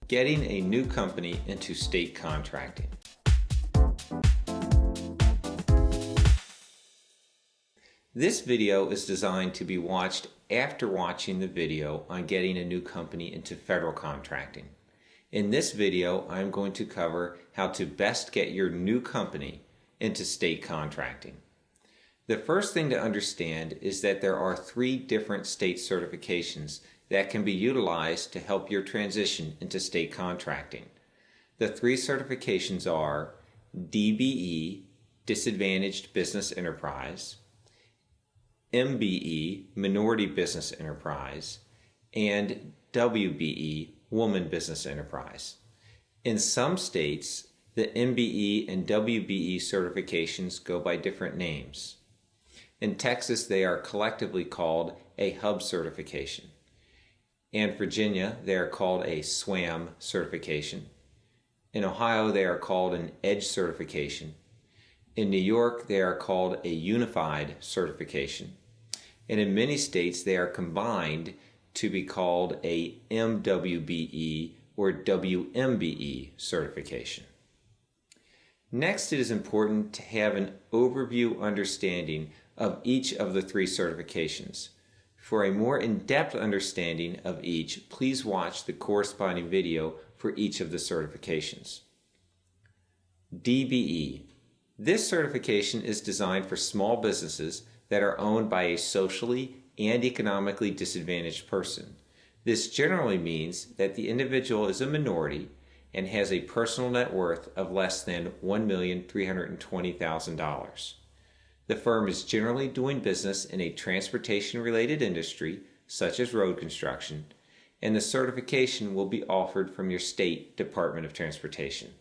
Getting a new company into state contracting. This video is designed to be watched after watching the video on getting a new company into federal contracting. In this video, I'm going to cover how to best get your new company into state contracting. The first thing to understand is that there are 3 different state certifications that can be utilized to help your transition into state contracting. The 3 certifications are DBE, Disadvantaged Business Enterprise, MBE, Minority Business Enterprise, and WBE, Woman Business Enterprise. In some states, the MBE and WBE certifications go by different names. In Texas, they are collectively called a Hub certification. In Virginia, they are called a SWAM certification. In Ohio, they are called an EDGE certification. In New York, they are called a Unified certification. And in many states, they are combined to be called a MWBE or WMBE certification. Next, it is important to have an overview understanding of each of the 3 certifications. For a more in-depth understanding of each, please watch the corresponding video for each of the certifications. DBE. This certification is designed for small businesses that are owned by a socially and economically disadvantaged person. This generally means that the individual is a minority and has a personal net worth of less than $1,320,000. The firm is generally doing business in a transportation-related industry, such as road construction, and the certification will be offered from your state Department of Transportation.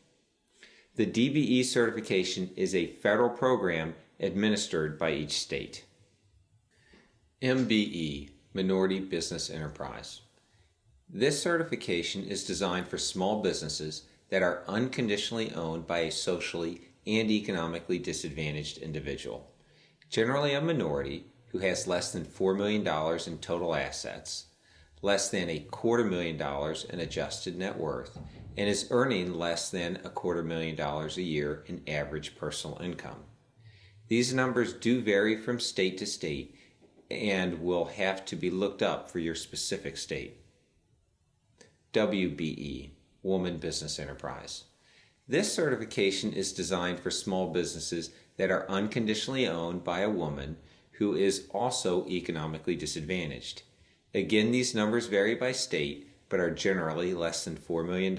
The DBE certification is a federal program administered by each state. MBE, Minority Business Enterprise. This certification is designed for small businesses that are unconditionally owned by a socially and economically disadvantaged individual, generally a minority who has less than $4 million in total assets, less than $250,000 in adjusted net worth, and is earning less than $250,000 a year in average personal income. These numbers do vary from state to state and will have to be looked up for your specific state. WBE, Woman Business Enterprise. This certification is designed for small businesses that are unconditionally owned by a woman who is also economically disadvantaged. Again, these numbers vary by state, but are generally less than $4 million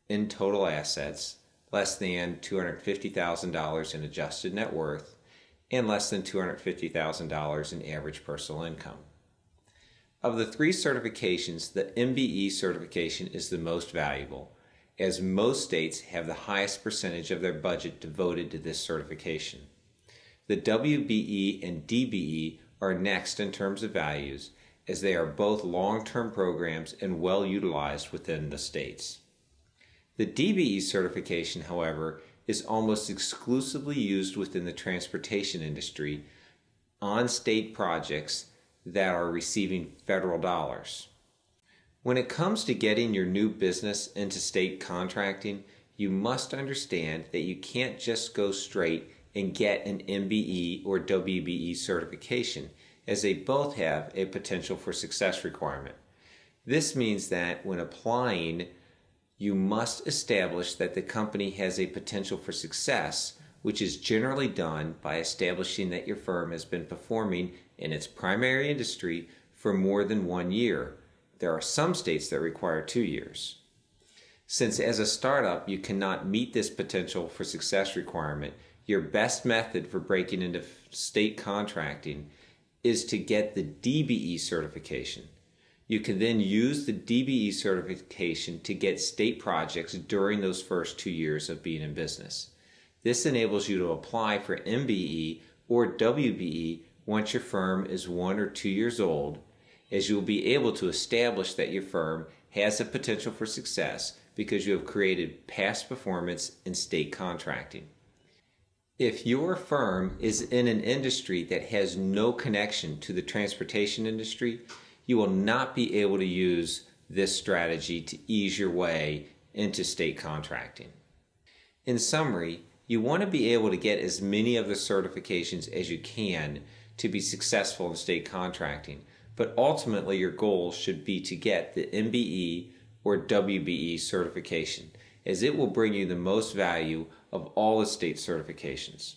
in total assets, less than $250,000 in adjusted net worth, and less than $250,000 in average personal income. Of the 3 certifications, the MBE certification is the most valuable, as most states have the highest percentage of their budget devoted to this certification. The WBE and DBE are next in terms of values, as they are both long-term programs and well utilized within the states. The DBE certification, however, is almost exclusively used within the transportation industry on state projects that are receiving federal dollars. When it comes to getting your new business into state contracting, you must understand that you can't just go straight and get an MBE or WBE certification, as they both have a potential for success requirement. This means that when applying, you must establish that the company has a potential for success, which is generally done by establishing that your firm has been performing in its primary industry for more than 1 year. There are some states that require 2 years. Since as a startup you cannot meet this potential for success requirement, your best method for breaking into state contracting is to get the DBE certification. You can then use the DBE certification to get state projects during those first 2 years of being in business. This enables you to apply for MBE or WBE once your firm is 1 or 2 years old, as you will be able to establish that your firm has a potential for success because you have created past performance in state contracting. If your firm is in an industry that has no connection to the transportation industry, you will not be able to use this strategy to ease your way into state contracting. In summary, you want to be able to get as many of the certifications as you can to be successful in state contracting, but ultimately your goal should be to get the MBE or WBE certification, as it will bring you the most value of all the state certifications.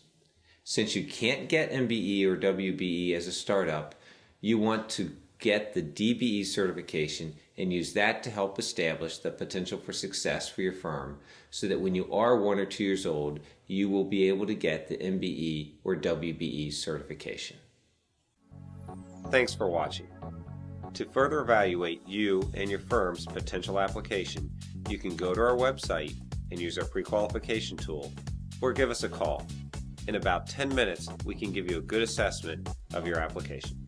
Since you can't get MBE or WBE as a startup, you want to get the DBE certification and use that to help establish the potential for success for your firm, so that when you are 1 or 2 years old, you will be able to get the MBE or WBE certification. Thanks for watching. To further evaluate you and your firm's potential application, you can go to our website and use our pre-qualification tool, or give us a call. In about 10 minutes, we can give you a good assessment of your application.